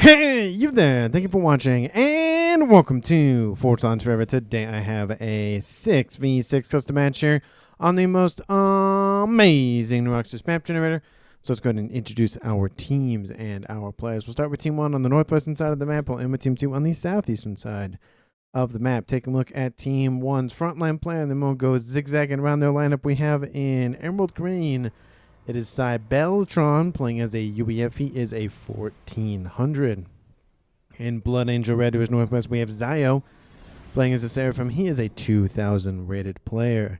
Hey, you there! Thank you for watching, and welcome to Fortons Forever. Today I have a 6v6 custom match here on the most amazing Roxas map generator. So let's go ahead and introduce our teams and our players. We'll start with Team 1 on the northwestern side of the map. We'll end with Team 2 on the southeastern side of the map. Take a look at Team 1's frontline player, and then we'll go zigzagging around their lineup. We have in Emerald Green, it is Cybeltron playing as a UEF. He is a 1400. In Blood Angel Red to his northwest, we have Zio playing as a Seraphim. He is a 2000 rated player.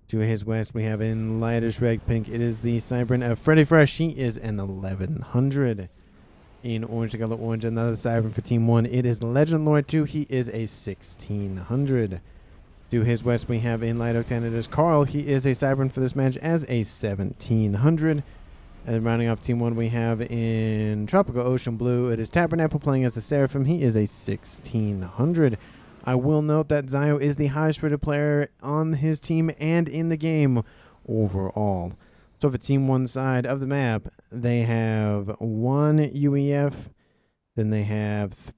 To his west, we have in Lightish Red Pink, it is the Cybran Freddy Fresh. He is an 1100. In Orange to Color Orange, another Cybran for Team 1. It is Legend Lord 2. He is a 1600. To his west, we have in Light Octane, it is Carl. He is a Cybran for this match as a 1700. And rounding off Team 1, we have in Tropical Ocean Blue, it is Tabernacle playing as a Seraphim. He is a 1600. I will note that Zio is the highest rated player on his team and in the game overall. So for Team 1 side of the map, they have one UEF, then they have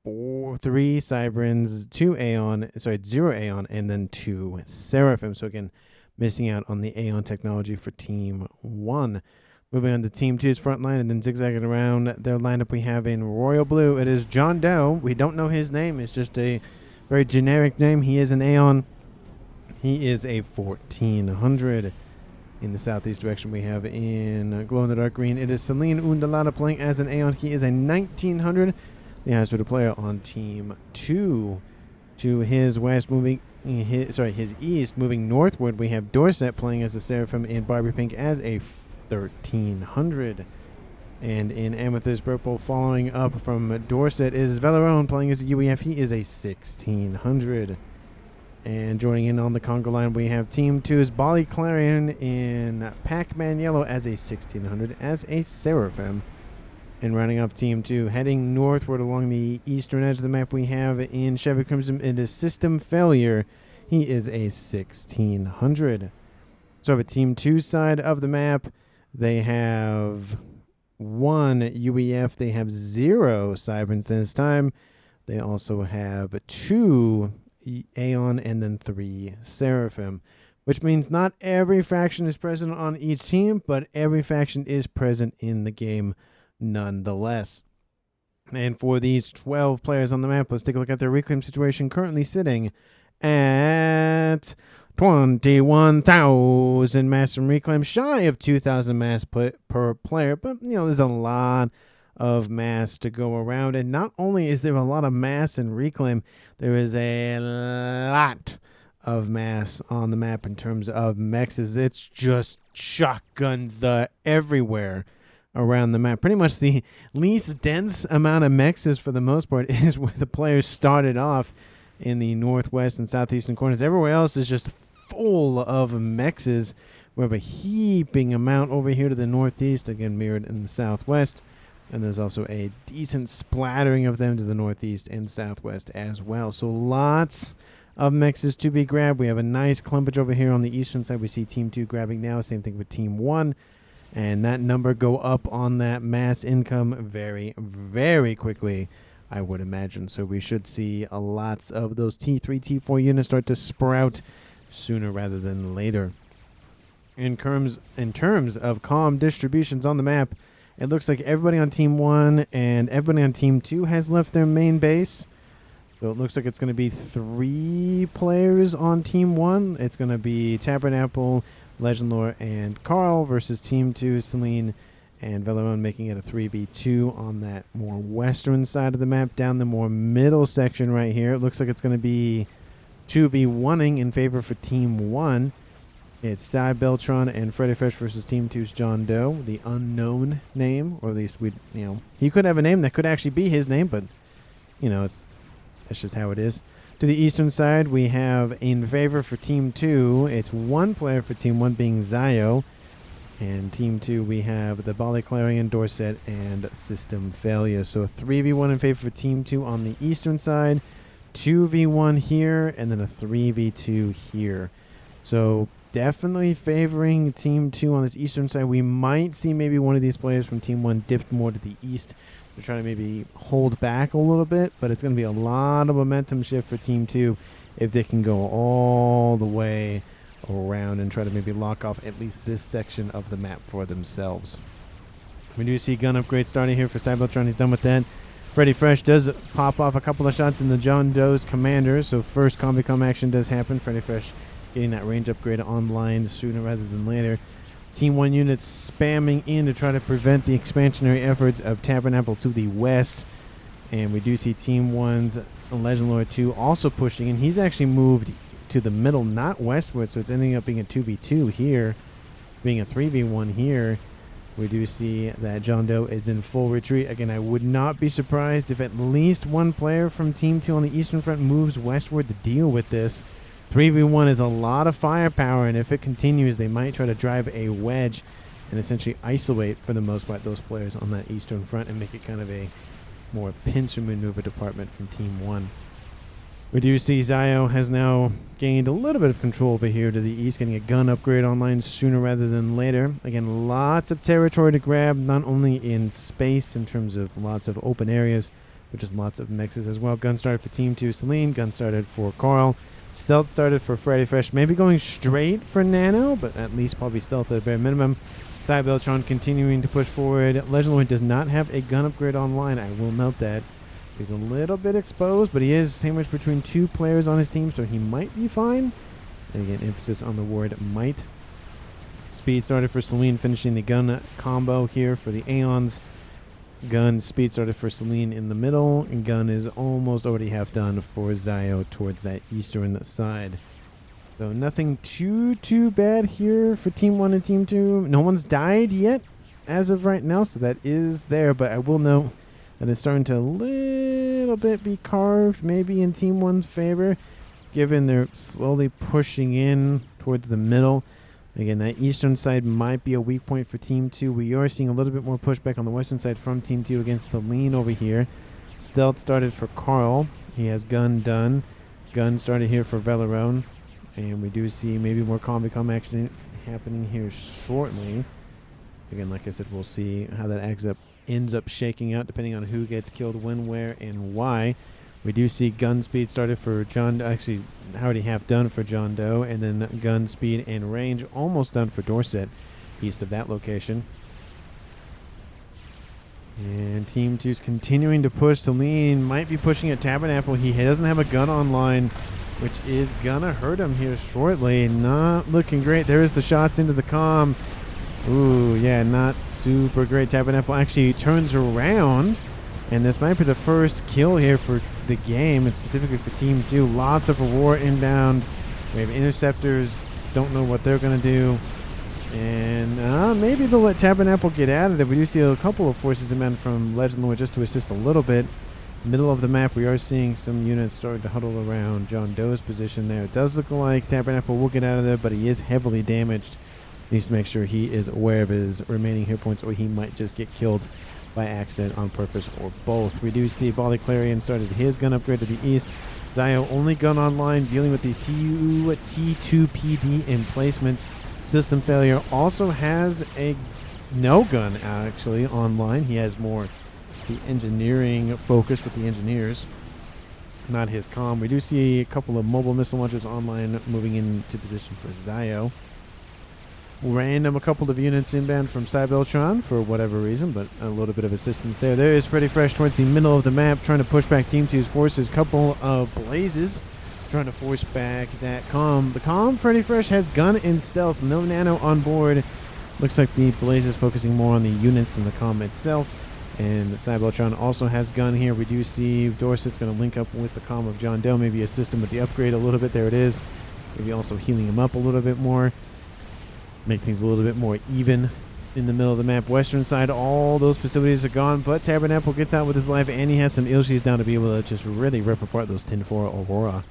3 Cybrans, 0 Aeon, and then 2 Seraphim. So again, missing out on the Aeon technology for Team 1. Moving on to Team 2's front line, and then zigzagging around their lineup, we have in Royal Blue, it is John Doe. We don't know his name. It's just a very generic name. He is an Aeon. He is a 1400. In the southeast direction, we have in Glow in the Dark Green, it is Celine Undalata playing as an Aeon. He is a 1900. The highest rated player on Team 2. To his west, his east, moving northward, we have Dorset playing as a Seraphim in Barbie Pink as a 1300. And in Amethyst Purple, following up from Dorset, is Veleron playing as a UEF. He is a 1600. And joining in on the Congo line, we have Team 2's Bali Clarion in Pac-Man Yellow as a 1600 as a Seraphim. And rounding off Team 2, heading northward along the eastern edge of the map, we have in Chevy Crimson, it is System Failure. He is a 1600. So for Team 2 side of the map, they have 1 UEF. They have 0 Cybrans this time. They also have 2 Aeon and then 3 Seraphim, which means not every faction is present on each team, but every faction is present in the game nonetheless. And for these 12 players on the map, let's take a look at their reclaim situation, currently sitting at 21,000 mass from reclaim, shy of 2,000 mass per player. But, there's a lot of mass to go around. And not only is there a lot of mass in reclaim, there is a lot of mass on the map in terms of mexes. It's just shotgun everywhere around the map. Pretty much the least dense amount of mexes for the most part is where the players started off in the northwest and southeastern corners. Everywhere else is just full of mexes. We have a heaping amount over here to the northeast, again mirrored in the southwest. And there's also a decent splattering of them to the northeast and southwest as well. So lots of mexes to be grabbed. We have a nice clumpage over here on the eastern side. We see Team 2 grabbing now. Same thing with Team 1. And that number go up on that mass income very, very quickly, I would imagine. So we should see lots of those T3, T4 units start to sprout sooner rather than later. In terms of calm distributions on the map, it looks like everybody on Team 1 and everybody on Team 2 has left their main base. So it looks like it's going to be 3 players on Team 1. It's going to be Tabernacle, Legend Lore, and Carl versus Team 2, Celine and Veleron, making it a 3v2 on that more western side of the map. Down the more middle section right here, it looks like it's going to be 2v1ing in favor for Team 1. It's Cybeltron and Freddy Fresh versus Team 2's John Doe, the unknown name, or at least he could have a name that could actually be his name, but that's just how it is. To the eastern side, we have in favor for Team 2, it's 1 player for Team 1 being Zio. And Team 2, we have the Bali Clarion, Dorset, and System Failure. So 3v1 in favor for Team 2 on the eastern side, 2v1 here, and then a 3v2 here. So definitely favoring Team 2 on this eastern side. We might see maybe one of these players from Team 1 dipped more to the east to try to maybe hold back a little bit, but it's going to be a lot of momentum shift for Team 2 if they can go all the way around and try to maybe lock off at least this section of the map for themselves. We do see gun upgrade starting here for Cybeltron. He's done with that. Freddy Fresh does pop off a couple of shots in the John Doe's commander, so first combi-com action does happen. Freddy Fresh getting that range upgrade online sooner rather than later. Team 1 units spamming in to try to prevent the expansionary efforts of Tabernacle to the west. And we do see Team 1's Legend Lord 2 also pushing in. He's actually moved to the middle, not westward, so it's ending up being a 2v2 here, being a 3v1 here. We do see that John Doe is in full retreat. Again, I would not be surprised if at least one player from Team 2 on the eastern front moves westward to deal with this. 3v1 is a lot of firepower, and if it continues, they might try to drive a wedge and essentially isolate, for the most part, those players on that eastern front and make it kind of a more pincer maneuver department from Team 1. We do see Zio has now gained a little bit of control over here to the east, getting a gun upgrade online sooner rather than later. Again, lots of territory to grab, not only in space in terms of lots of open areas, but just lots of mixes as well. Gun started for Team 2, Celine. Gun started for Carl. Stealth started for Freddy Fresh. Maybe going straight for Nano, but at least probably stealth at a bare minimum. Cybeltron continuing to push forward. Legend Lord does not have a gun upgrade online. I will note that. He's a little bit exposed, but he is sandwiched between two players on his team, so he might be fine. And again, emphasis on the word might. Speed started for Celine, finishing the gun combo here for the Aeons. Gun speed started for Celine in the middle, and gun is almost already half done for Zio towards that eastern side. So nothing too bad here for Team 1 and Team 2. No one's died yet as of right now, so that is there, but I will note that it's starting to a little bit be carved maybe in Team 1's favor, given they're slowly pushing in towards the middle. Again, that eastern side might be a weak point for Team 2. We are seeing a little bit more pushback on the western side from Team 2 against Celine over here. Stealth started for Carl. He has gun done. Gun started here for Velerone. And we do see maybe more combi-com action happening here shortly. Again, like I said, we'll see how that ends up shaking out depending on who gets killed, when, where, and why. We do see gun speed started for John, actually already half done for John Doe, and then gun speed and range almost done for Dorset, east of that location. And Team 2's continuing to push. Celine might be pushing at Tabernacle. He doesn't have a gun online, which is gonna hurt him here shortly. Not looking great. There's the shots into the comm. Ooh, yeah, not super great. Tabernacle actually turns around, and this might be the first kill here for the game, and specifically for Team 2. Lots of Aurora inbound. We have interceptors. Don't know what they're going to do. And maybe they'll let Tabernacle get out of there. We do see a couple of forces inbound from Legend Lord just to assist a little bit. Middle of the map, we are seeing some units starting to huddle around John Doe's position there. It does look like Tabernacle will get out of there, but he is heavily damaged. Needs to make sure he is aware of his remaining hit points, or he might just get killed by accident, on purpose, or both. We do see Bali Clarion started his gun upgrade to the east. Zio only gun online, dealing with these T2PD emplacements. System failure also has a no gun actually online. He has more the engineering focus with the engineers, not his comm. We do see a couple of mobile missile launchers online moving into position for Zio. Random a couple of units inbound from Cybeltron for whatever reason, but a little bit of assistance there. There is Freddy Fresh towards the middle of the map, trying to push back Team 2's forces. Couple of blazes trying to force back that comm. The comm, Freddy Fresh has gun and stealth. No nano on board. Looks like the blazes focusing more on the units than the comm itself. And Cybeltron also has gun here. We do see Dorset's going to link up with the comm of John Doe, maybe assist him with the upgrade a little bit. There it is. Maybe also healing him up a little bit more. Make things a little bit more even in the middle of the map. Western side, all those facilities are gone, but Tabernacle gets out with his life, and he has some Ilshis down to be able to just really rip apart those 10-4 Aurora.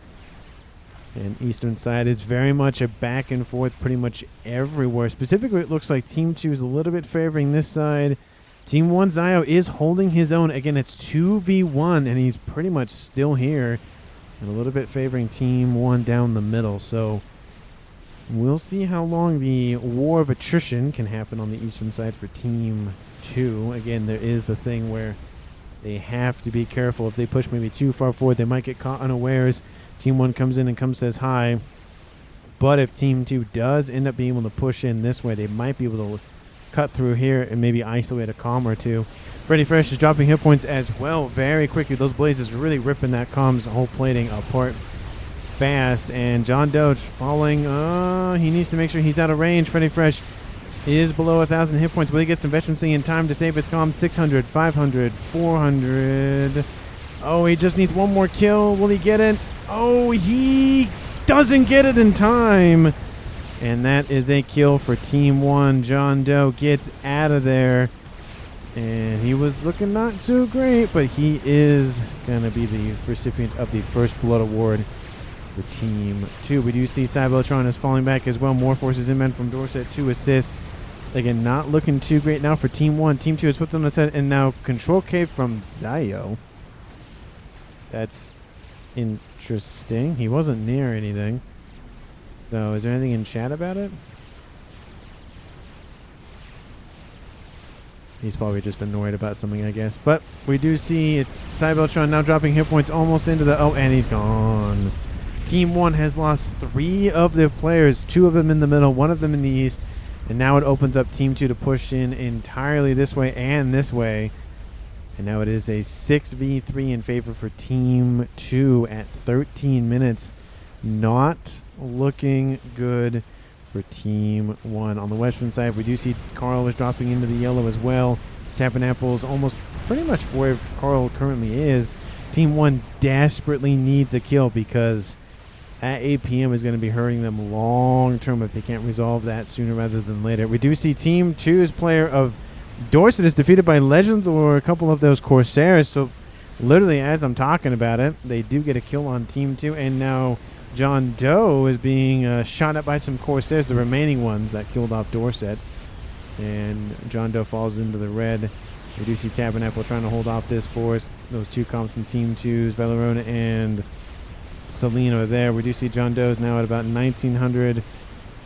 And eastern side, it's very much a back and forth pretty much everywhere. Specifically, it looks like Team 2 is a little bit favoring this side. Team 1 Zio is holding his own. Again, it's 2v1, and he's pretty much still here. And a little bit favoring Team 1 down the middle. So We'll see how long the war of attrition can happen on the eastern side for Team 2. Again, there is the thing where they have to be careful. If they push maybe too far forward, they might get caught unawares. Team 1 comes in and says hi. But if Team 2 does end up being able to push in this way, they might be able to cut through here and maybe isolate a comm or two. Freddy Fresh is dropping hit points as well very quickly. Those blazes really ripping that comm's whole plating apart fast. And John Doe falling. He needs to make sure he's out of range. Freddy Fresh is below 1,000 hit points. Will he get some veterancy in time to save his comm? 600, 500, 400. Oh, he just needs one more kill. Will he get it? Oh, he doesn't get it in time. And that is a kill for Team 1. John Doe gets out of there. And he was looking not so great, but he is going to be the recipient of the First Blood Award for Team 2. We do see Cybotron is falling back as well. More forces inbound from Dorset. 2 assists. Again, not looking too great now for Team 1. Team 2 has put them on the set. And now Control K from Zio. That's interesting. He wasn't near anything. So, is there anything in chat about it? He's probably just annoyed about something, I guess. But we do see Cybotron now dropping hit points almost into the... Oh, and he's gone. Team 1 has lost 3 of their players. 2 of them in the middle, 1 of them in the east. And now it opens up Team 2 to push in entirely this way and this way. And now it is a 6v3 in favor for Team 2 at 13 minutes. Not looking good for Team 1. On the western side, we do see Carl is dropping into the yellow as well. Tapping Apple's almost pretty much where Carl currently is. Team 1 desperately needs a kill because at 8 p.m. is going to be hurting them long term if they can't resolve that sooner rather than later. We do see Team 2's player of Dorset is defeated by Legends or a couple of those Corsairs. So literally as I'm talking about it, they do get a kill on Team 2. And now John Doe is being shot at by some Corsairs, the remaining ones that killed off Dorset. And John Doe falls into the red. We do see Tabernacle trying to hold off this force. Those 2 comms from Team 2's Valerona and Celine are there. We do see John Doe's now at about 1,900.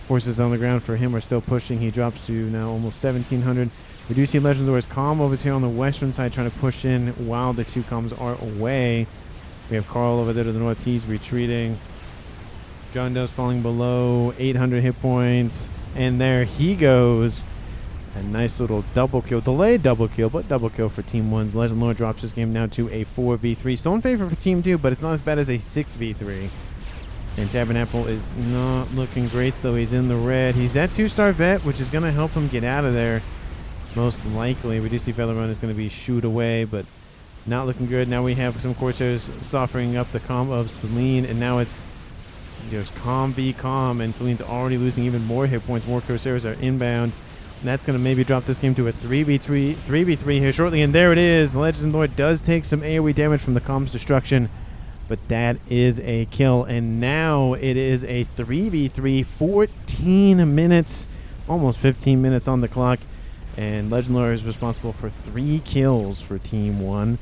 Forces on the ground for him are still pushing. He drops to now almost 1,700. We do see Legends War's comm over here on the western side trying to push in while the 2 comms are away. We have Carl over there to the north. He's retreating. John Doe's falling below 800 hit points. And there he goes. A nice little double kill. Delayed double kill, but double kill for Team 1's. Legend Lord drops this game now to a 4v3. Still in favor for Team 2, but it's not as bad as a 6v3. And Tabernacle is not looking great, though. He's in the red. He's at 2-star vet, which is going to help him get out of there. Most likely. We do see Valerona is going to be shoot away, but not looking good. Now we have some Corsairs softening up the comm of Celine, and now it's there's comm v comm, and Celine's already losing even more hit points. More Corsairs are inbound. And that's going to maybe drop this game to a 3v3 here shortly. And there it is. Legend Lord does take some AoE damage from the comm's destruction, but that is a kill. And now it is a 3v3, 14 minutes, almost 15 minutes on the clock. And Legend Lord is responsible for 3 kills for Team 1.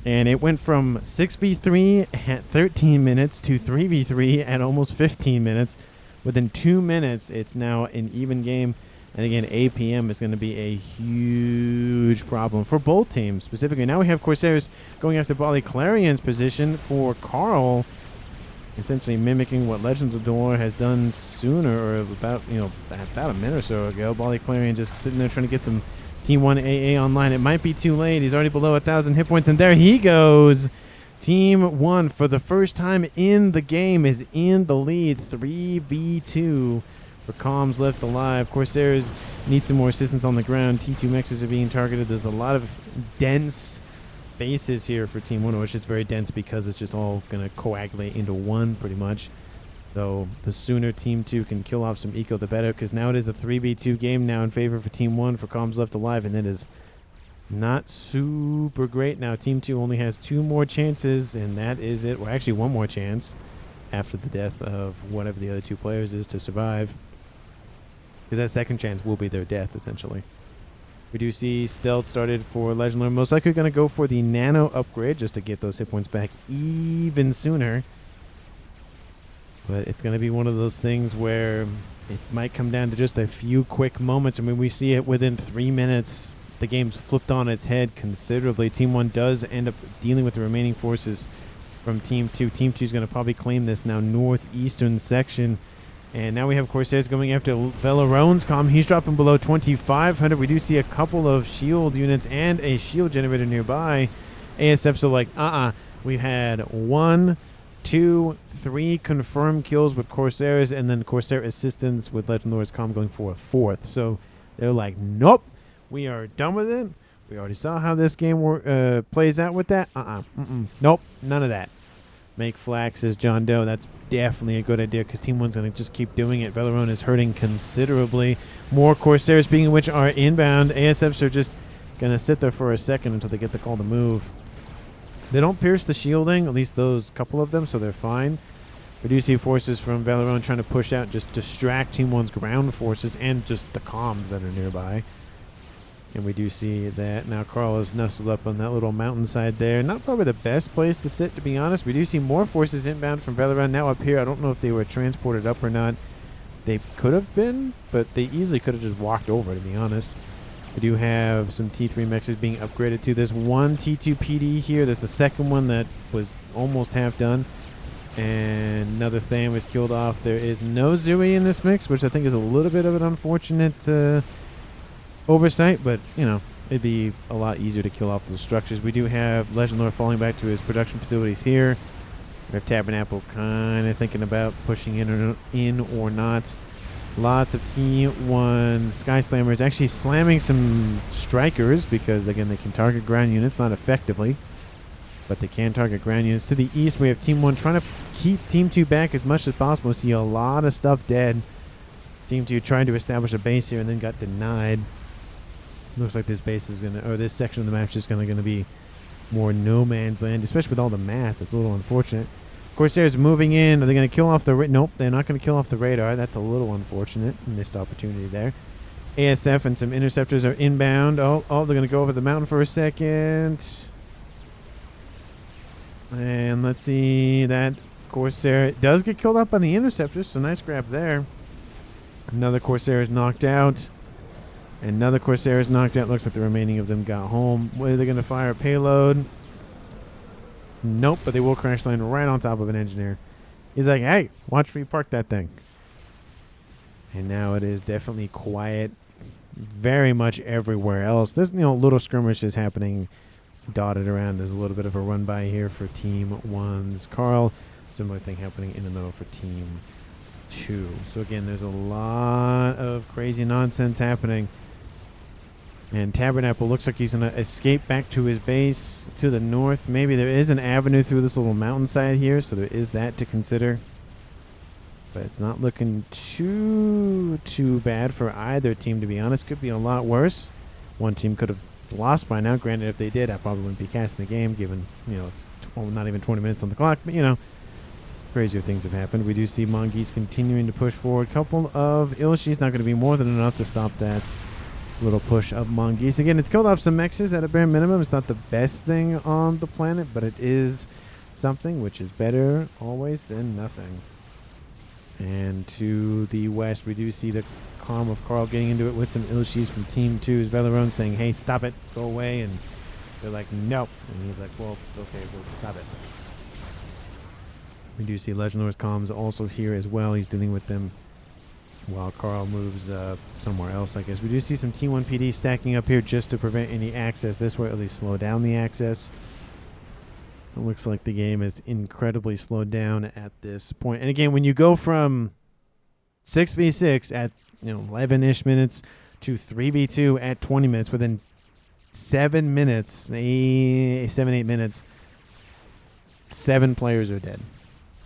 And it went from 6v3 at 13 minutes to 3v3 at almost 15 minutes. Within 2 minutes, it's now an even game. And again, 8 p.m. is going to be a huge problem for both teams. Specifically, now we have Corsairs going after Bali Clarion's position for Carl, essentially mimicking what Legends of Door has done sooner, or about a minute or so ago. Bali Clarion just sitting there trying to get some Team 1 AA online. It might be too late. He's already below 1,000 hit points, and there he goes. Team 1, for the first time in the game, is in the lead, 3v2. For comms left alive. Corsairs need some more assistance on the ground. T2 mexes are being targeted. There's a lot of dense bases here for Team 1, which is very dense because it's just all going to coagulate into one pretty much. So the sooner Team 2 can kill off some eco, the better, because now it is a 3v2 game now in favor for Team 1 for comms left alive, and it is not super great. Now Team 2 only has 2 more chances, and that is it. Well, actually 1 more chance after the death of whatever the other 2 players is to survive. Because that second chance will be their death, essentially. We do see Stealth started for Legend Lord. Most likely going to go for the Nano upgrade just to get those hit points back even sooner. But it's going to be one of those things where it might come down to just a few quick moments. I mean, we see it within 3 minutes. The game's flipped on its head considerably. Team 1 does end up dealing with the remaining forces from Team 2. Team 2 is going to probably claim this now northeastern section. And now we have Corsairs going after Velarone's comm. He's dropping below 2,500. We do see a couple of shield units and a shield generator nearby. ASFs are like, We've had 1, 2, 3 confirmed kills with Corsairs, and then Corsair assistance with Legend Lord's comm going for a 4th. So they're like, nope, we are done with it. We already saw how this game plays out with that. Nope, none of that. Make flag, says John Doe. That's definitely a good idea because Team 1's going to just keep doing it. Velarone is hurting considerably. More Corsairs, speaking of which, are inbound. ASFs are just going to sit there for a second until they get the call to move. They don't pierce the shielding, at least those couple of them, so they're fine. We do see forces from Velarone trying to push out, just distract Team 1's ground forces and just the comms that are nearby. And we do see that now Carl is nestled up on that little mountainside there. Not probably the best place to sit, to be honest. We do see more forces inbound from Velarone now up here. I don't know if they were transported up or not. They could have been, but they easily could have just walked over, to be honest. We do have some T3 mexes being upgraded to this one T2 PD here. There's a second one that was almost half done. And another Tham was killed off. There is no Zui in this mix, which I think is a little bit of an unfortunate oversight, but you know, it'd be a lot easier to kill off those structures. We do have Legend Lord falling back to his production facilities here. We have Tabernacle kind of thinking about pushing in or not. Lots of T1 Sky Slammers actually slamming some Strikers because, again, they can target ground units, not effectively, but they can target ground units. To the east, we have Team 1 trying to keep Team 2 back as much as possible. We see a lot of stuff dead. Team 2 tried to establish a base here and then got denied. Looks like this base is going to, or this section of the map is just going to be more no man's land, especially with all the mass. It's a little unfortunate. Corsairs moving in. Are they going to kill off the nope, they're not going to kill off the radar. That's a little unfortunate. Missed opportunity there. ASF and some interceptors are inbound. Oh, they're going to go over the mountain for a second. And let's see, that Corsair does get killed off by the interceptors, so nice grab there. Another Corsair is knocked out. Another Corsair is knocked out. Looks like the remaining of them got home. Are they going to fire a payload? Nope, but they will crash land right on top of an engineer. He's like, hey, watch me park that thing. And now it is definitely quiet very much everywhere else. There's, little skirmishes happening dotted around. There's a little bit of a run by here for Team 1's Carl. Similar thing happening in the middle for Team 2. So again, there's a lot of crazy nonsense happening. And Tabernacle looks like he's going to escape back to his base to the north. Maybe there is an avenue through this little mountainside here, so there is that to consider. But it's not looking too bad for either team, to be honest. Could be a lot worse. One team could have lost by now. Granted, if they did, I probably wouldn't be casting the game, given, it's not even 20 minutes on the clock. But, crazier things have happened. We do see Mongeese continuing to push forward. Couple of Ilshi's, not going to be more than enough to stop that little push of Mongeese. Again, it's killed off some mexes at a bare minimum. It's not the best thing on the planet, but it is something, which is better always than nothing. And to the west, we do see the comm of Carl getting into it with some Ilshi's from Team 2's Velarone saying, hey, stop it, go away. And they're like, nope. And he's like, well, okay, we'll stop it. We do see Legend Lord's comms also here as well. He's dealing with them while Carl moves somewhere else, I guess. We do see some T1 PD stacking up here just to prevent any access this way, or at least slow down the access. It looks like the game is incredibly slowed down at this point. And again, when you go from 6v6 at 11-ish minutes to 3v2 at 20 minutes, within 7 minutes, 7-8 minutes, 7 players are dead.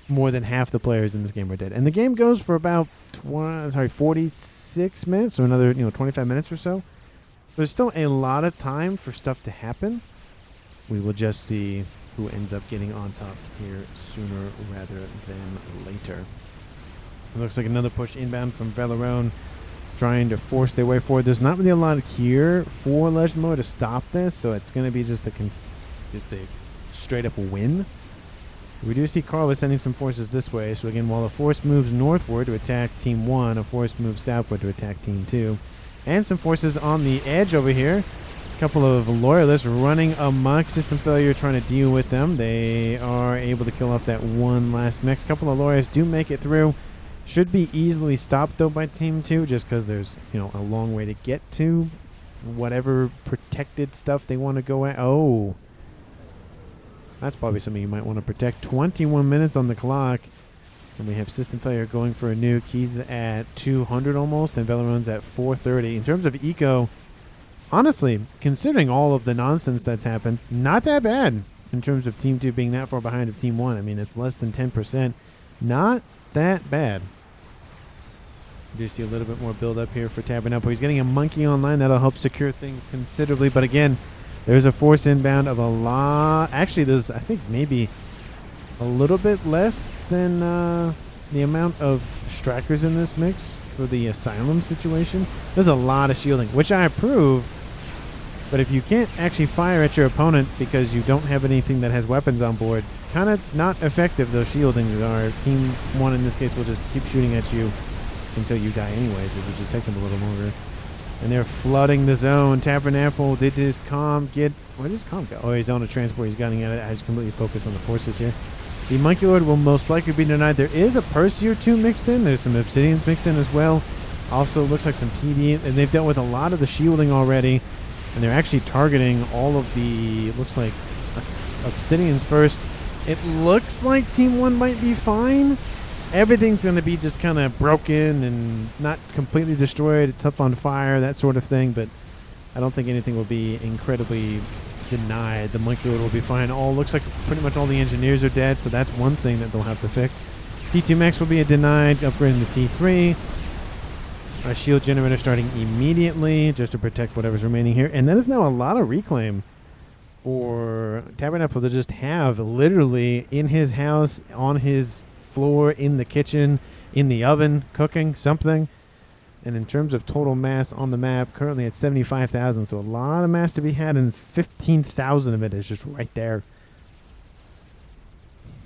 More than half the players in this game are dead. And the game goes for about 46 minutes, or another 25 minutes or so. There's still a lot of time for stuff to happen. We will just see who ends up getting on top here sooner rather than later. It looks like another push inbound from Velarone, trying to force their way forward. There's not really a lot here for Legend Lord to stop this, so it's going to be just a straight up win. We do see Carl is sending some forces this way. So again, while a force moves northward to attack Team 1, a force moves southward to attack Team 2. And some forces on the edge over here. A couple of loyalists running amok. System failure trying to deal with them. They are able to kill off that one last mix. A couple of loyalists do make it through. Should be easily stopped though by Team 2 just because there's, you know, a long way to get to whatever protected stuff they want to go at. Oh. That's probably something you might want to protect. 21 minutes on the clock. And we have system failure going for a nuke. He's at 200 almost, and Veleron's at 430. In terms of eco, honestly, considering all of the nonsense that's happened, not that bad in terms of Team 2 being that far behind of Team 1. I mean, it's less than 10%. Not that bad. You do see a little bit more build up here for Tabernacle. He's getting a monkey online. That'll help secure things considerably. But again, there's a force inbound of a lot. Actually, there's, I think, maybe a little bit less than the amount of Strikers in this mix for the Asylum situation. There's a lot of shielding, which I approve. But if you can't actually fire at your opponent because you don't have anything that has weapons on board, kind of not effective those shieldings are. Team 1 in this case will just keep shooting at you until you die anyways, if you just take them a little longer. And they're flooding the zone. Tabernacle, did his comm get... Where does comm go? Oh, he's on a transport. He's gunning at it. I just completely focused on the forces here. The Monkey Lord will most likely be denied. There is a Percy or two mixed in. There's some Obsidians mixed in as well. Also looks like some PD. And they've dealt with a lot of the shielding already. And they're actually targeting all of the... Looks like Obsidians first. It looks like Team 1 might be fine. Everything's going to be just kind of broken and not completely destroyed. It's up on fire, that sort of thing. But I don't think anything will be incredibly denied. The Monkey Lord will be fine. Looks like pretty much all the engineers are dead, so that's one thing that they'll have to fix. T2 Max will be denied, upgrading the T3. A shield generator starting immediately just to protect whatever's remaining here. And that is now a lot of reclaim for Tabernacle to just have literally in his house, on his floor, in the kitchen, in the oven, cooking something. And in terms of total mass on the map, currently at 75,000. So a lot of mass to be had, and 15,000 of it is just right there.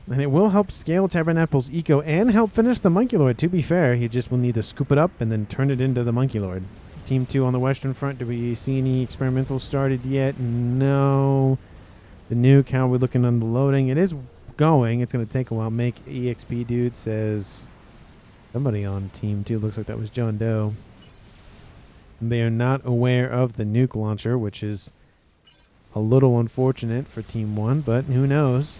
And it will help scale Tabernacle's eco and help finish the Monkey Lord. To be fair, you just will need to scoop it up and then turn it into the Monkey Lord. Team 2 on the western front. Do we see any experimentals started yet? No. The nuke, how are we looking on the loading? It is going. It's going to take a while. Make EXP dude says... Somebody on Team 2, looks like that was John Doe. They are not aware of the nuke launcher, which is a little unfortunate for Team 1, but who knows?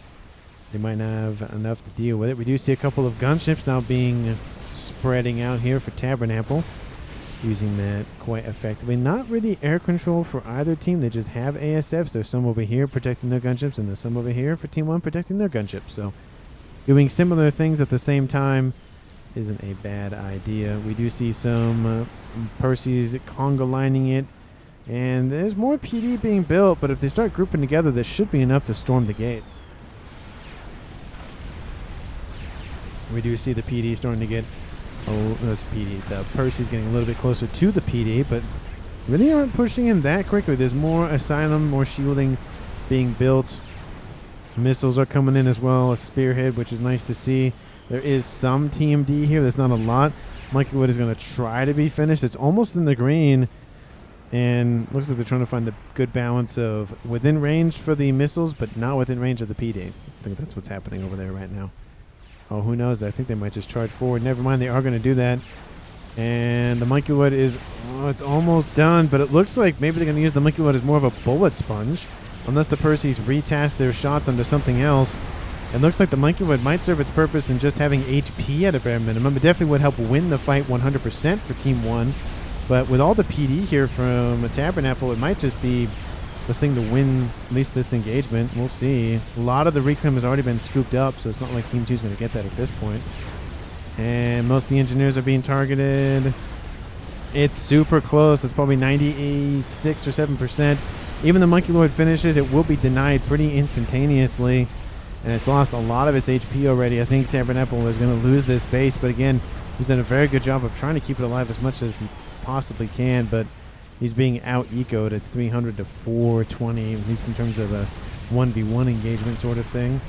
They might not have enough to deal with it. We do see a couple of gunships now being spreading out here for Tabernacle, using that quite effectively. Not really air control for either team. They just have ASFs. There's some over here protecting their gunships, and there's some over here for Team 1 protecting their gunships. So doing similar things at the same time isn't a bad idea. We do see some Percy's conga lining it, and there's more PD being built, but if they start grouping together, this should be enough to storm the gates. We do see the PD starting to get... Oh, that's PD. The Percy's getting a little bit closer to the PD, but really aren't pushing in that quickly. There's more Asylum, more shielding being built. Missiles are coming in as well. A Spearhead, which is nice to see. There is some TMD here. There's not a lot. Monkey Wood is going to try to be finished. It's almost in the green. And looks like they're trying to find the good balance of within range for the missiles, but not within range of the PD. I think that's what's happening over there right now. Oh, who knows? I think they might just charge forward. Never mind. They are going to do that. And the Monkey Wood is... Oh, it's almost done. But it looks like maybe they're going to use the Monkey Wood as more of a bullet sponge. Unless the Percy's retast their shots onto something else. It looks like the Monkey Wood might serve its purpose in just having HP at a bare minimum. It definitely would help win the fight 100% for Team 1. But with all the PD here from a Tabernacle, it might just be the thing to win at least this engagement. We'll see. A lot of the reclaim has already been scooped up, so it's not like Team 2 is going to get that at this point. And most of the engineers are being targeted. It's super close. It's probably 96 or 7%. Even the Monkey Lord finishes, it will be denied pretty instantaneously. And it's lost a lot of its HP already. I think Tabernacle is going to lose this base. But again, he's done a very good job of trying to keep it alive as much as he possibly can. But he's being out-ecoed. It's 300 to 420, at least in terms of a 1v1 engagement sort of thing.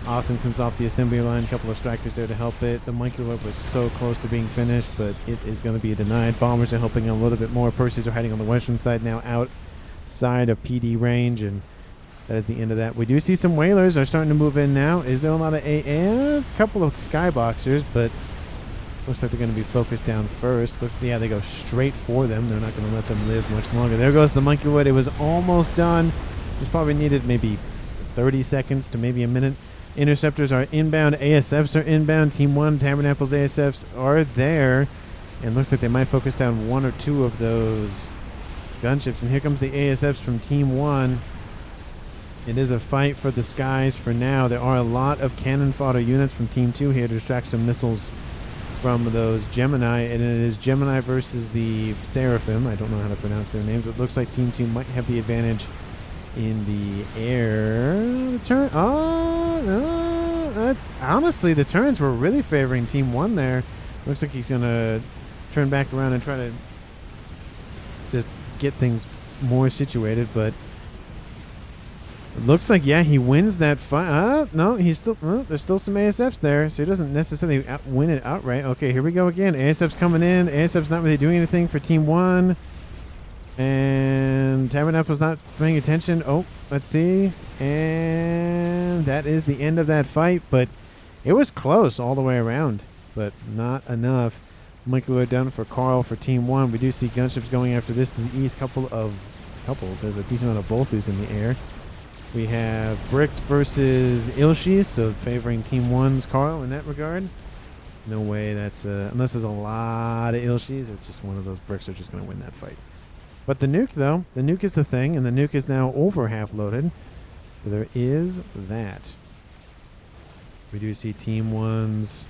Often comes off the assembly line. A couple of strikers there to help it. The monkey lord was so close to being finished, but it is going to be denied. Bombers are helping a little bit more. Percy's are hiding on the western side now, outside of PD range, and that is the end of that. We do see some whalers are starting to move in now. Is there a lot of AAs? A couple of skyboxers, but looks like they're going to be focused down first. Yeah, they go straight for them. They're not going to let them live much longer. There goes the monkey lord. It was almost done. Just probably needed maybe 30 seconds to maybe a minute. Interceptors are inbound. ASFs are inbound. Team 1, Tabernacle's ASFs are there. And looks like they might focus down one or two of those gunships. And here comes the ASFs from Team 1. It is a fight for the skies for now. There are a lot of cannon fodder units from Team 2 here to distract some missiles from those Gemini. And it is Gemini versus the Seraphim. I don't know how to pronounce their names, but it looks like Team 2 might have the advantage in the air. The turn. Oh, no. That's honestly, the turns were really favoring Team 1 there. Looks like he's going to turn back around and try to just get things more situated, but it looks like, yeah, he wins that fight. No, he's still, there's still some ASFs there, so he doesn't necessarily win it outright. Okay, here we go again. ASF's coming in. ASF's not really doing anything for Team 1. And Tabernacle's not paying attention. Oh, let's see. And that is the end of that fight, but it was close all the way around, but not enough. Monkey lord down for Carl for Team 1. We do see gunships going after this to the east. There's a decent amount of bolters in the air. We have Bricks versus Ilshis, so favoring Team 1's Carl in that regard. No way that's, unless there's a lot of Ilshis, it's just one of those bricks are just going to win that fight. But the nuke, though, the nuke is the thing, and the nuke is now over half loaded. So there is that. We do see Team 1's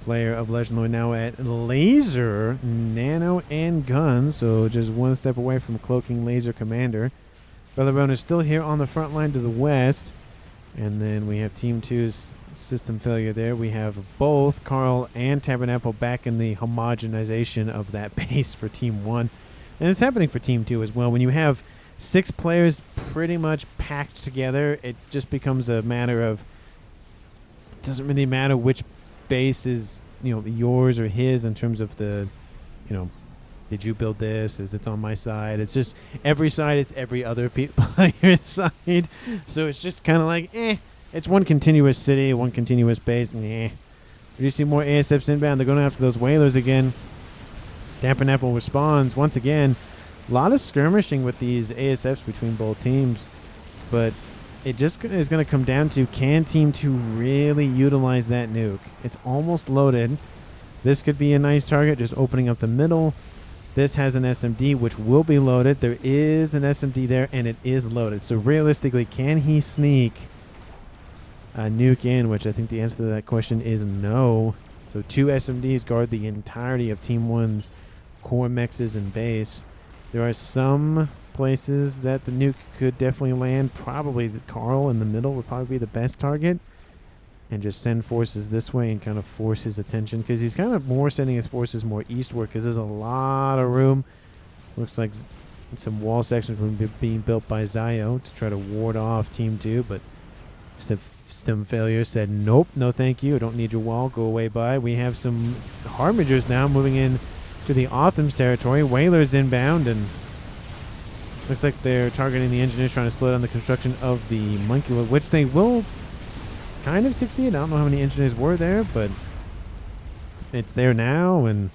player of Legendlord now at laser, nano, and gun. So just one step away from cloaking laser commander. Featherbone is still here on the front line to the west. And then we have Team 2's system failure there. We have both Carl and Tabernacle back in the homogenization of that base for Team 1. And it's happening for Team 2 as well. When you have 6 players pretty much packed together, it just becomes a matter of, it doesn't really matter which base is, yours or his in terms of the, did you build this? Is it on my side? It's just every side, it's every other player's side. So it's just kind of like, it's one continuous city, one continuous base. We do see more ASFs inbound. They're going after those whalers again. Dampen Apple responds once again. A lot of skirmishing with these ASFs between both teams, but it just is going to come down to, can Team 2 really utilize that nuke? It's almost loaded. This could be a nice target, just opening up the middle. This has an SMD, which will be loaded. There is an SMD there, and it is loaded. So realistically, can he sneak a nuke in, which I think the answer to that question is no. So 2 SMDs guard the entirety of Team 1's core mexes and base. There are some places that the nuke could definitely land. Probably the Carl in the middle would probably be the best target. And just send forces this way and kind of force his attention. Because he's kind of more sending his forces more eastward because there's a lot of room. Looks like some wall sections were being built by Zio to try to ward off Team 2. But Stem Failure said, nope, no thank you. I don't need your wall. Go away by. We have some Harbingers now moving in to the Autumn's territory. Whalers inbound, and looks like they're targeting the engineers, trying to slow down the construction of the monkey lord, which they will kind of succeed. I don't know how many engineers were there, but it's there now, and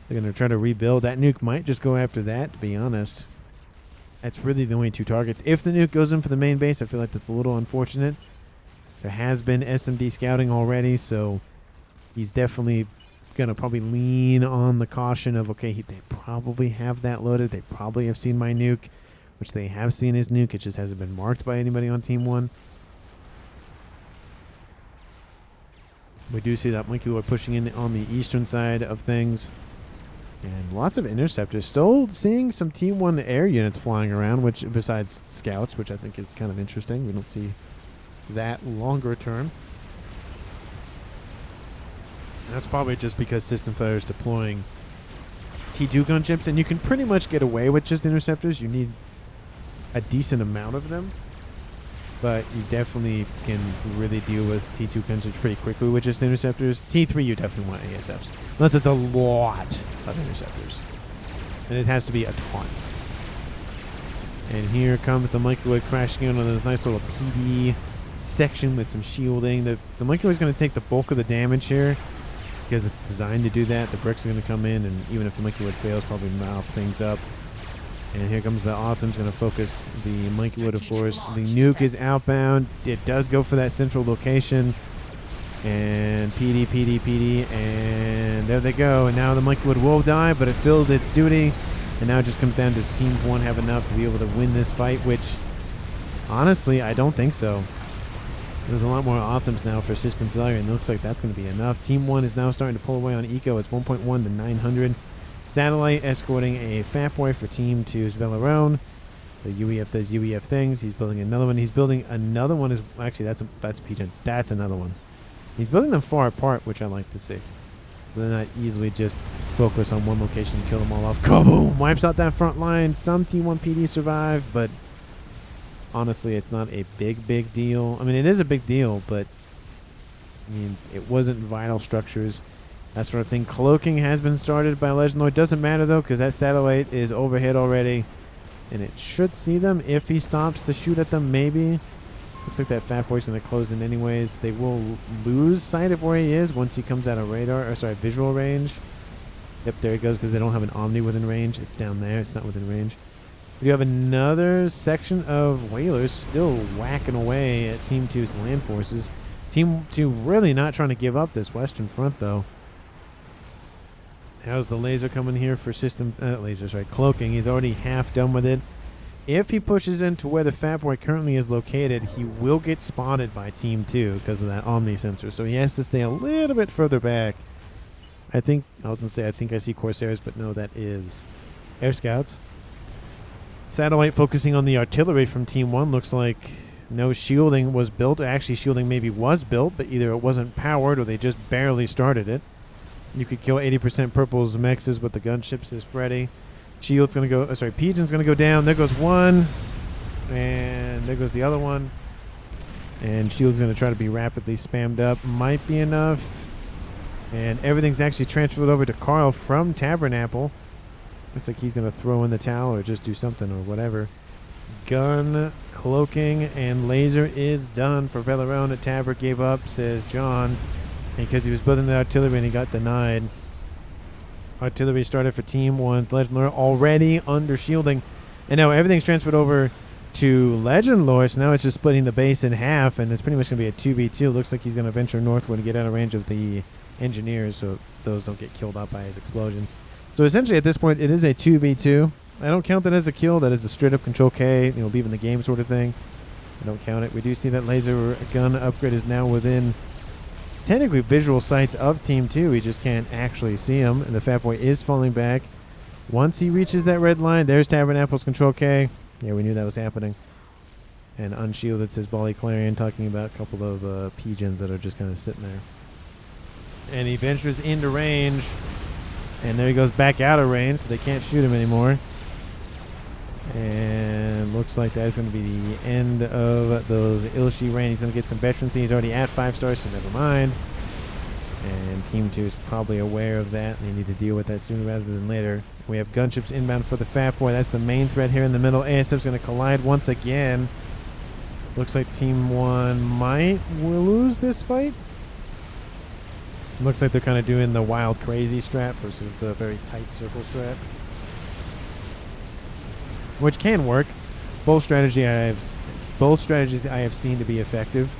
they're going to try to rebuild. That nuke might just go after that, to be honest. That's really the only 2 targets. If the nuke goes in for the main base, I feel like that's a little unfortunate. There has been SMD scouting already, so he's definitely going to probably lean on the caution of, okay, they probably have that loaded. They probably have seen my nuke, which they have seen his nuke. It just hasn't been marked by anybody on Team 1. We do see that monkey lord pushing in on the eastern side of things. And lots of interceptors. Still seeing some Team 1 air units flying around, which besides scouts, which I think is kind of interesting. We don't see that longer term. And that's probably just because System Failure is deploying T2 gunships, and you can pretty much get away with just interceptors. You need a decent amount of them. but you definitely can really deal with T2 gunships pretty quickly with just interceptors. T3, you definitely want ASFs. Unless it's a lot of interceptors. And it has to be a ton. And here comes the Microwave crashing in on this nice little PD section with some shielding. The Microwave is going to take the bulk of the damage here because it's designed to do that. The bricks are going to come in, and even if the Microwave fails, probably mouth things up. And here comes the Autumn's going to focus the Monkeywood, of course. The Nuke is outbound. It does go for that central location. And PD, and there they go. And now the Monkeywood will die, but it filled its duty. And now it just comes down to Team 1 have enough to be able to win this fight, which, honestly, I don't think so. There's a lot more Autumns now for system failure, and it looks like that's going to be enough. Team 1 is now starting to pull away on Eco. It's 1.1 to 900. Satellite escorting a Fat Boy for Team 2's Velarone. So UEF does UEF things. He's building another one. He's building another one. Actually, that's PGen. That's another one. He's building them far apart, which I like to see. They're not easily just focus on one location and kill them all off. Kaboom! Wipes out that front line. Some T1 PD survive, but honestly, it's not a big deal. I mean, it is a big deal, but I mean, it wasn't vital structures. That sort of thing. Cloaking has been started by Legendlord. Doesn't matter, though, because that satellite is overhead already. And it should see them if he stops to shoot at them, maybe. Looks like that Fat Boy's going to close in anyways. They will lose sight of where he is once he comes out of visual range. Yep, there he goes, because they don't have an Omni within range. It's down there. It's not within range. We have another section of Whalers still whacking away at Team 2's land forces. Team 2 really not trying to give up this western front, though. How's the laser coming here for system... Cloaking. He's already half done with it. If he pushes into where the Fat Boy currently is located, he will get spotted by Team 2 because of that Omni sensor. So he has to stay a little bit further back. I think I see Corsairs, but no, that is Air Scouts. Satellite focusing on the artillery from Team 1. Looks like no shielding was built. Actually, shielding maybe was built, but either it wasn't powered or they just barely started it. You could kill 80% purple's mexes with the gunships, says Freddy. Shield's going to go... Pigeon's going to go down. There goes one. And there goes the other one. And Shield's going to try to be rapidly spammed up. Might be enough. And everything's actually transferred over to Carl from Tabernacle. Looks like he's going to throw in the towel or just do something or whatever. Gun, cloaking, and laser is done for Velarone. Taber gave up, says John, because he was building the artillery and he got denied. Artillery started for Team 1. Legendlord already under shielding. And now everything's transferred over to Legendlord. So now it's just splitting the base in half. And it's pretty much going to be a 2v2. Looks like he's going to venture northward and get out of range of the engineers so those don't get killed out by his explosion. So essentially at this point, it is a 2v2. I don't count that as a kill. That is a straight up Control K, leaving the game sort of thing. I don't count it. We do see that laser gun upgrade is now within... technically visual sights of Team 2. We just can't actually see him. And the Fat Boy is falling back. Once he reaches that red line, there's Tabernacle's Control K. Yeah, we knew that was happening. And unshielded, says Bally Clarion, talking about a couple of pigeons that are just kind of sitting there. And he ventures into range. And there he goes back out of range, so they can't shoot him anymore. And looks like that's going to be the end of those Ilshi reign. He's going to get some veterancy. He's already at 5 stars, so never mind. And Team 2 is probably aware of that. They need to deal with that sooner rather than later. We have gunships inbound for the Fat Boy. That's the main threat here in the middle. ASF's going to collide once again. Looks like Team 1 might lose this fight. Looks like they're kind of doing the wild crazy strat versus the very tight circle strat, which can work. Both strategies I have seen to be effective.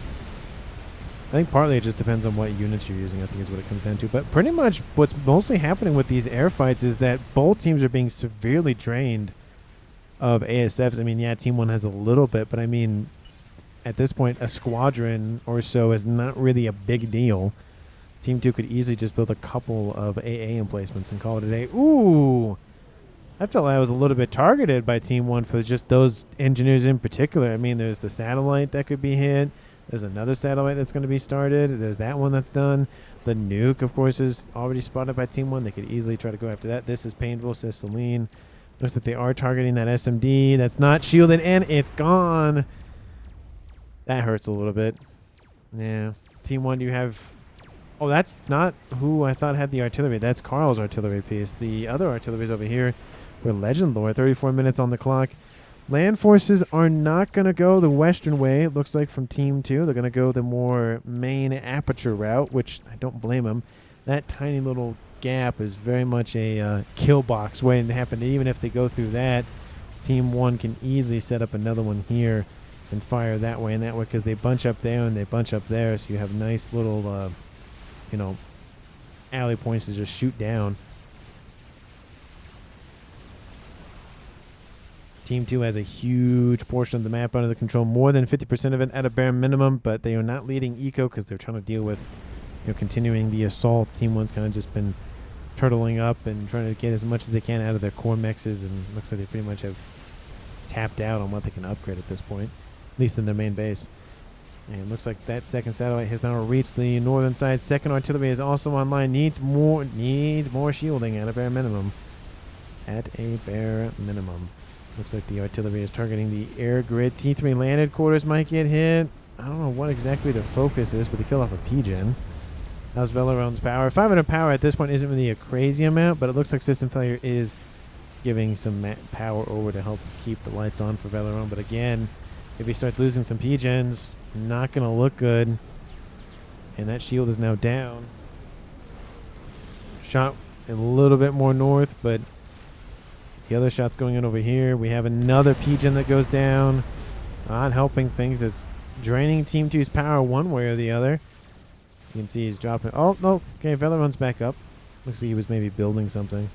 I think partly it just depends on what units you're using, I think is what it comes down to. But pretty much what's mostly happening with these air fights is that both teams are being severely drained of ASFs. I mean, yeah, Team 1 has a little bit, but I mean, at this point, a squadron or so is not really a big deal. Team 2 could easily just build a couple of AA emplacements and call it a day. Ooh! I felt like I was a little bit targeted by Team 1 for just those engineers in particular. I mean, there's the satellite that could be hit. There's another satellite that's going to be started. There's that one that's done. The nuke, of course, is already spotted by Team 1. They could easily try to go after that. This is painful, says Celine. Looks like they are targeting that SMD. That's not shielded, and it's gone. That hurts a little bit. Yeah. Team 1, you have... Oh, that's not who I thought had the artillery. That's Carl's artillery piece. The other artillery is over here for Legend Lord. 34 minutes on the clock. Land forces are not going to go the western way, it looks like, from Team 2. They're going to go the more main aperture route, which I don't blame them. That tiny little gap is very much a kill box waiting to happen. Even if they go through that, Team 1 can easily set up another one here and fire that way and that way, because they bunch up there and they bunch up there, so you have nice little, you know, alley points to just shoot down. Team 2 has a huge portion of the map under the control, more than 50% of it at a bare minimum, but they are not leading eco because they're trying to deal with, you know, continuing the assault. Team 1's kind of just been turtling up and trying to get as much as they can out of their core mexes, and it looks like they pretty much have tapped out on what they can upgrade at this point, at least in their main base. And it looks like that second satellite has now reached the northern side. Second artillery is also online. Needs more shielding at a bare minimum. At a bare minimum. Looks like the artillery is targeting the air grid. T3 landed quarters might get hit. I don't know what exactly the focus is, but they kill off a P-Gen. How's Velaron's power? 500 power at this point isn't really a crazy amount, but it looks like system failure is giving some power over to help keep the lights on for Velaron. But again, if he starts losing some P-Gens, not going to look good. And that shield is now down. Shot a little bit more north, but the other shot's going in over here. We have another P-Gen that goes down. Not helping things. It's draining Team 2's power one way or the other. You can see he's dropping. Oh, no. Okay, Velaron's back up. Looks like he was maybe building something.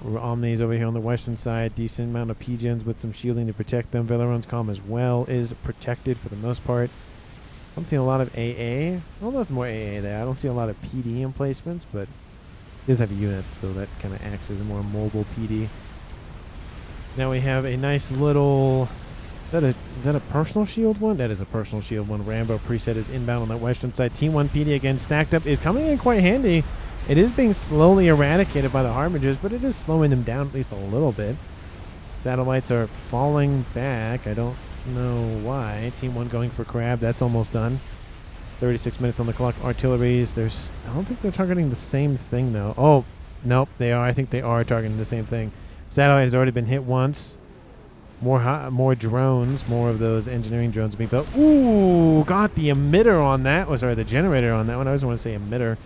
Omni's over here on the western side. Decent amount of P-Gens with some shielding to protect them. Velaron's comm as well is protected for the most part. I don't see a lot of AA. Well, there's more AA there. I don't see a lot of PD emplacements, but it does have units, so that kind of acts as a more mobile PD. Now we have a nice little... Is that a personal shield one? That is a personal shield one. Rambo preset is inbound on that western side. Team 1 PD again stacked up is coming in quite handy. It is being slowly eradicated by the Harbingers, but it is slowing them down at least a little bit. Satellites are falling back. I don't know why. Team 1 going for Crab. That's almost done. 36 minutes on the clock. Artilleries. I don't think they're targeting the same thing, though. Oh, nope, they are. I think they are targeting the same thing. Satellite has already been hit once. More drones. More of those engineering drones being built. Ooh, got the emitter on that. Oh, sorry, the generator on that one. I always want to say emitter.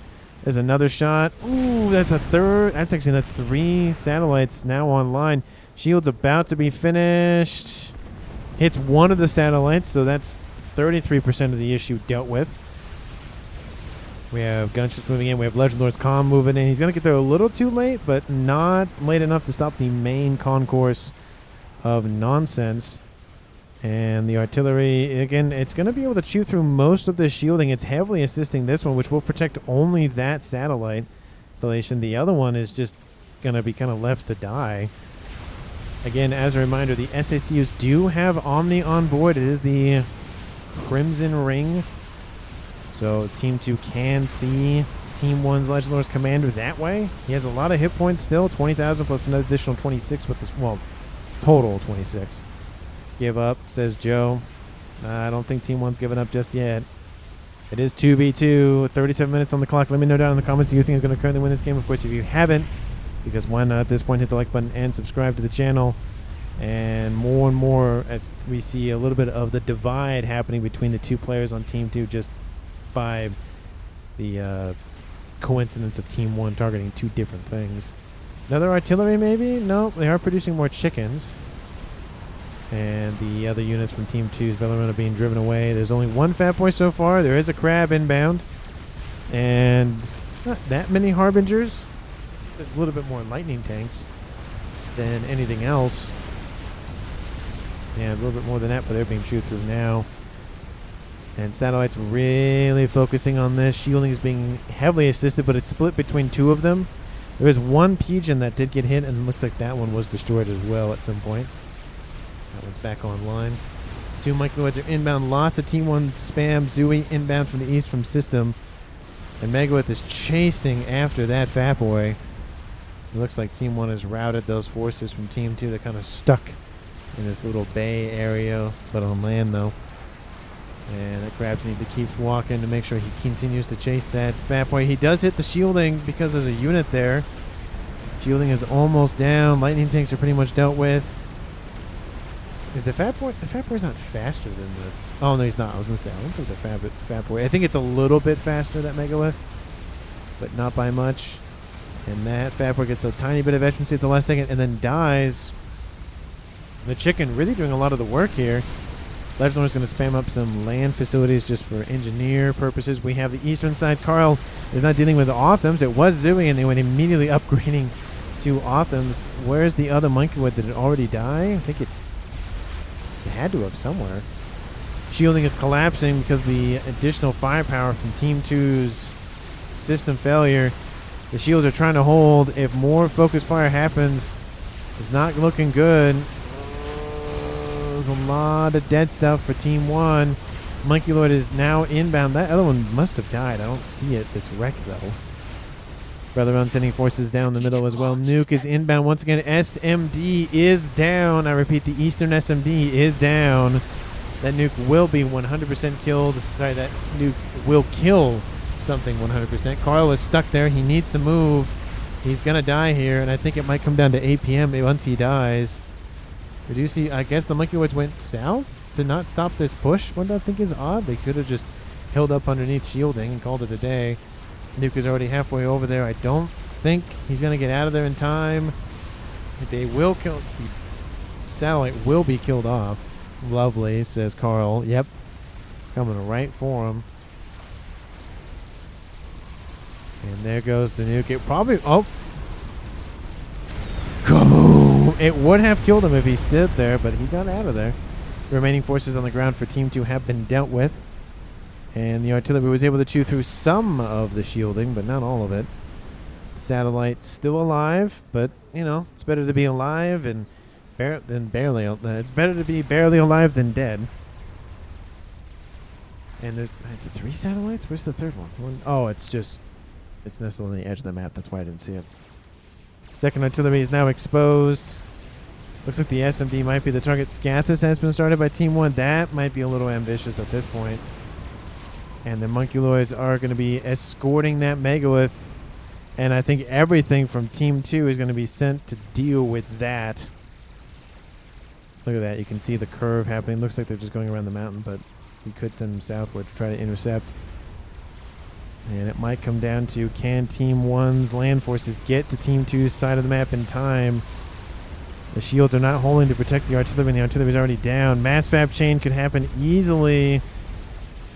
There's another shot. Ooh, that's a third. That's 3 satellites now online. Shield's about to be finished. Hits one of the satellites, so that's 33% of the issue dealt with. We have gunships moving in. We have Legend Lord's comm moving in. He's going to get there a little too late, but not late enough to stop the main concourse of nonsense. And the artillery, again, it's going to be able to chew through most of the shielding. It's heavily assisting this one, which will protect only that satellite installation. The other one is just going to be kind of left to die. Again, as a reminder, the SACUs do have Omni on board. It is the Crimson Ring. So Team 2 can see Team 1's Legend Lord's commander that way. He has a lot of hit points still. 20,000 plus an additional 26 with this, well, total 26. Give up, says Joe. I don't think Team 1's giving up just yet. It is 2v2, 37 minutes on the clock. Let me know down in the comments who you think is going to currently win this game. Of course, if you haven't, because why not at this point, hit the like button and subscribe to the channel. And more, we see a little bit of the divide happening between the two players on Team 2 just by the coincidence of Team 1 targeting two different things. Another artillery maybe? No, they are producing more chickens. And the other units from Team 2's Velaron are being driven away. There's only one Fat Boy so far. There is a Crab inbound. And not that many Harbingers. There's a little bit more lightning tanks than anything else. Yeah, a little bit more than that, but they're being chewed through now. And Satellite's really focusing on this. Shielding is being heavily assisted, but it's split between two of them. There is one P-Gen that did get hit, and it looks like that one was destroyed as well at some point. That one's back online. 2 Microlords are inbound. Lots of Team 1 spam. Zooey inbound from the east from system. And Megalith is chasing after that Fat Boy. It looks like Team 1 has routed those forces from Team 2. They're kind of stuck in this little bay area, but on land though. And that Crabs need to keep walking to make sure he continues to chase that Fat Boy. He does hit the shielding because there's a unit there. Shielding is almost down. Lightning tanks are pretty much dealt with. Is the Fat Boy? The Fat Boy's not faster than the... Oh, no, he's not. I was going to say, I don't think the Fat Boy... I think it's a little bit faster, that Megalith. But not by much. And that Fat Boy gets a tiny bit of efficiency at the last second and then dies. The chicken really doing a lot of the work here. Legendlord is going to spam up some land facilities just for engineer purposes. We have the eastern side. Carl is not dealing with the Authams. It was Zooey, and they went immediately upgrading to Authams. Where's the other monkey wood? Did it already die? I think it had to have somewhere. Shielding is collapsing because the additional firepower from Team 2's system failure. The shields are trying to hold. If more focus fire happens, it's not looking good. There's a lot of dead stuff for Team 1. Monkey Lord is now inbound. That other one must have died. I don't see it. It's wrecked, though. Brother Run sending forces down the middle as well. Nuke is inbound once again. SMD is down. I repeat, the Eastern SMD is down. That nuke will be 100% killed. Sorry, that nuke will kill something 100%. Carl is stuck there. He needs to move. He's going to die here, and I think it might come down to 8 p.m. once he dies. We do see, I guess the Monkey Lords went south to not stop this push. What I think is odd. They could have just held up underneath shielding and called it a day. Nuke is already halfway over there. I don't think he's going to get out of there in time. They will kill... The satellite will be killed off. Lovely, says Carl. Yep. Coming right for him. And there goes the nuke. It probably... Oh! Kaboom! It would have killed him if he stood there, but he got out of there. The remaining forces on the ground for Team 2 have been dealt with. And the artillery was able to chew through some of the shielding, but not all of it. Satellite still alive, but, you know, it's better to be alive and than barely. It's better to be barely alive than dead. And there's 3 satellites? Where's the third one? Oh, it's nestled on the edge of the map. That's why I didn't see it. Second artillery is now exposed. Looks like the SMD might be the target. Scathis has been started by Team 1. That might be a little ambitious at this point. And the Monkeloids are going to be escorting that Megalith. And I think everything from Team 2 is going to be sent to deal with that. Look at that. You can see the curve happening. Looks like they're just going around the mountain, but we could send them southward to try to intercept. And it might come down to, can Team 1's land forces get to Team 2's side of the map in time? The shields are not holding to protect the artillery, and the artillery is already down. Mass fab chain could happen easily.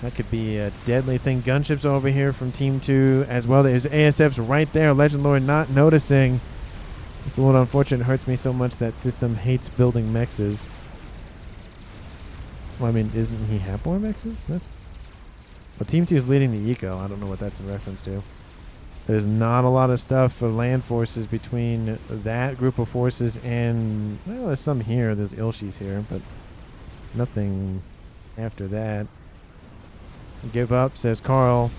That could be a deadly thing. Gunships over here from Team 2 as well. There's ASFs right there. Legend Lord not noticing. It's a little unfortunate. It hurts me so much that system hates building mexes. Well, I mean, isn't he have more mexes? Well, Team 2 is leading the eco. I don't know what that's in reference to. There's not a lot of stuff for land forces between that group of forces and... Well, there's some here. There's Ilshis here, but nothing after that. Give up, says Carl.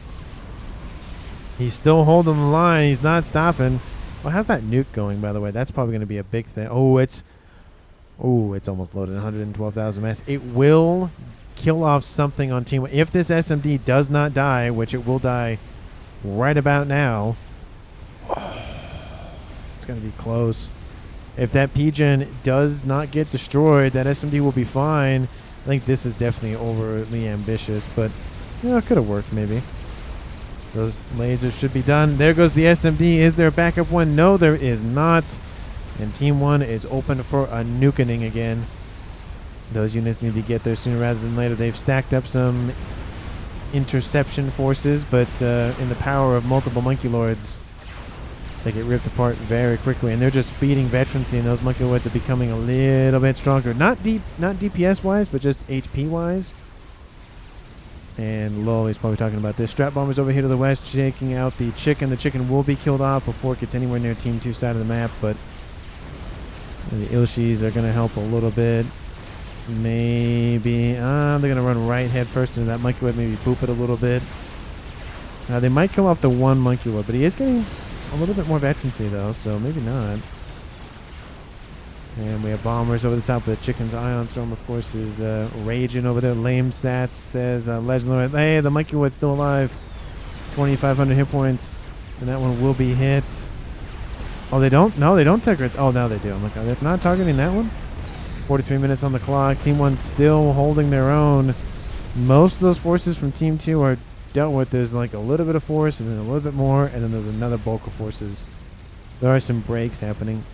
He's still holding the line. He's not stopping. Well, how's that nuke going, by the way? That's probably going to be a big thing. Oh, it's almost loaded. 112,000 mass. It will kill off something on Team 1. If this SMD does not die, which it will die right about now, it's going to be close. If that P-Gen does not get destroyed, that SMD will be fine. I think this is definitely overly ambitious, but you know, it could have worked maybe. Those lasers should be done. There goes the SMD. Is there a backup one? No, there is not. And Team 1 is open for a nukening again. Those units need to get there sooner rather than later. They've stacked up some interception forces, but in the power of multiple Monkey Lords, they get ripped apart very quickly. And they're just feeding veterancy, and those Monkey Lords are becoming a little bit stronger. Not DPS-wise, but just HP-wise. And Lowly's probably talking about this. Strat Bomber's over here to the west, shaking out the chicken. The chicken will be killed off before it gets anywhere near Team 2 side of the map, but the Ilshis are going to help a little bit. Maybe they're going to run right head first into that Monkey Lord, maybe boop it a little bit. They might kill off the one Monkey Lord, but he is getting a little bit more veterancy, though, so maybe not. And we have bombers over the top of the chickens. Ion Storm, of course, is raging over there. Lame Sats says, Legend Lord, hey, the Monkey Wood's still alive. 2,500 hit points. And that one will be hit. Oh, they don't? No, they don't target. Oh, now they do. I'm like, they're not targeting that one? 43 minutes on the clock. Team 1 still holding their own. Most of those forces from Team 2 are dealt with. There's like a little bit of force and then a little bit more. And then there's another bulk of forces. There are some breaks happening.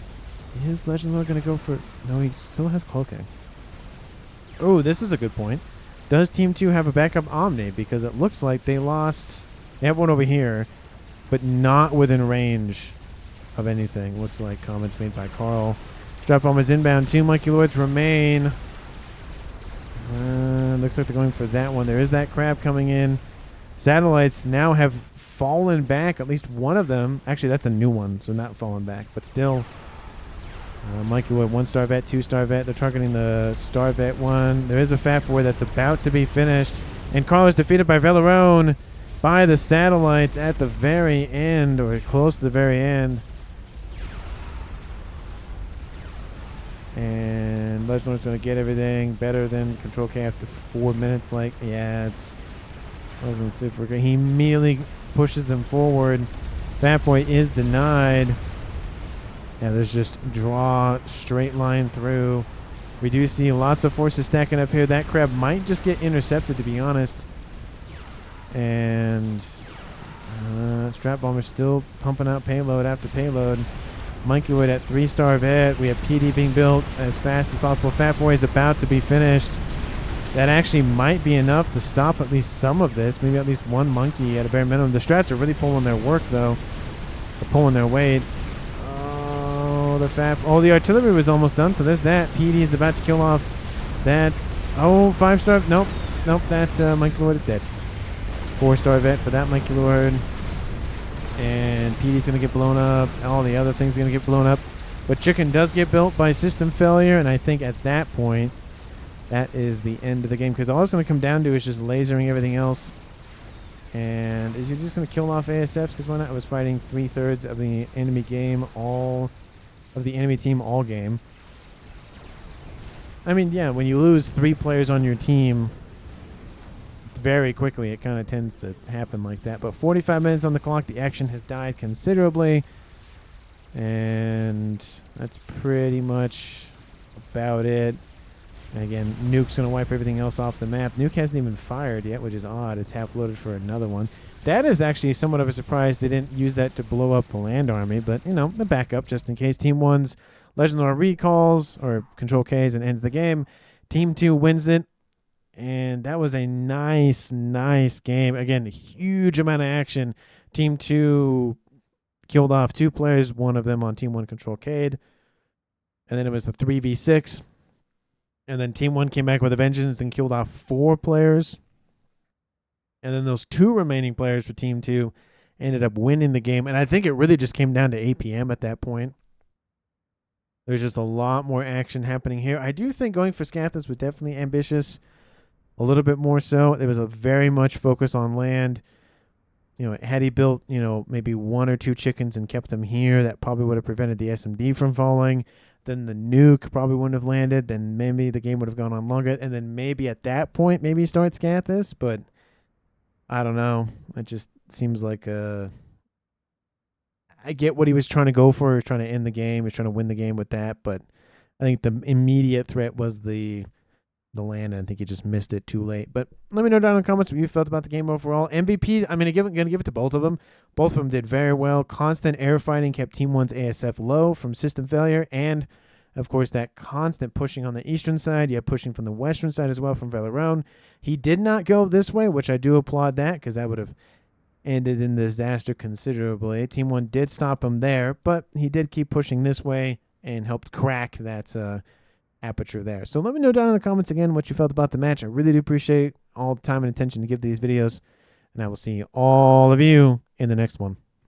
Is Legend Lord going to go for... No, he still has cloaking. Oh, this is a good point. Does Team 2 have a backup Omni? Because it looks like they lost... They have one over here, but not within range of anything. Looks like comments made by Carl. Strap bombers inbound. 2 Monkey Lords remain. Looks like they're going for that one. There is that crab coming in. Satellites now have fallen back. At least one of them. Actually, that's a new one, so not fallen back, but still... Monkey Lord, 1-star vet, 2-star vet. They're targeting the star vet one. There is a FAF war that's about to be finished. And Carl is defeated by Velarone by the satellites at the very end, or close to the very end. And Legend Lord's going to get everything better than Control K after 4 minutes. Like, yeah, wasn't super good. He immediately pushes them forward. Fat Boy is denied. Yeah, there's just draw, straight line through. We do see lots of forces stacking up here. That crab might just get intercepted, to be honest. And Strap Bomber still pumping out payload after payload. Monkey Wood at 3-star vet. We have PD being built as fast as possible. Fat Boy is about to be finished. That actually might be enough to stop at least some of this. Maybe at least one monkey at a bare minimum. The Strats are really pulling their work, though. They're pulling their weight. The artillery was almost done, so there's that. PD is about to kill off that. Oh, 5-star. Nope. That Monkey Lord is dead. 4-star vet for that Monkey Lord. And PD's going to get blown up. All the other things are going to get blown up. But Chicken does get built by system failure, and I think at that point, that is the end of the game. Because all it's going to come down to is just lasering everything else. And is he just going to kill off ASFs? Because why not? I was fighting 3/3 of the enemy game of the enemy team all game. I mean, yeah, when you lose 3 players on your team very quickly, it kind of tends to happen like that. But 45 minutes on the clock, the action has died considerably. And that's pretty much about it. And again, Nuke's going to wipe everything else off the map. Nuke hasn't even fired yet, which is odd. It's half loaded for another one. That is actually somewhat of a surprise. They didn't use that to blow up the land army, but, you know, the backup just in case. Team 1's Legend Lord recalls or Control Ks and ends the game. Team 2 wins it, and that was a nice game. Again, huge amount of action. Team 2 killed off 2 players, one of them on Team 1 Control K'd, and then it was the 3v6. And then Team 1 came back with a vengeance and killed off 4 players. And then those 2 remaining players for Team 2 ended up winning the game. And I think it really just came down to APM at that point. There's just a lot more action happening here. I do think going for Scathus was definitely ambitious. A little bit more so. There was a very much focus on land. You know, had he built, you know, maybe 1 or 2 chickens and kept them here, that probably would have prevented the SMD from falling. Then the nuke probably wouldn't have landed. Then maybe the game would have gone on longer. And then maybe at that point, maybe start Scathus. But I don't know. It just seems like I get what he was trying to go for. He was trying to end the game. He was trying to win the game with that. But I think the immediate threat was the land. And I think he just missed it too late. But let me know down in the comments what you felt about the game overall. MVP, I'm going to give it to both of them. Both of them did very well. Constant air fighting kept Team 1's ASF low from system failure. And, of course, that constant pushing on the eastern side. You have pushing from the western side as well from Velarone. He did not go this way, which I do applaud that because that would have ended in disaster considerably. Team 1 did stop him there, but he did keep pushing this way and helped crack that aperture there. So let me know down in the comments again what you felt about the match. I really do appreciate all the time and attention to give these videos, and I will see all of you in the next one.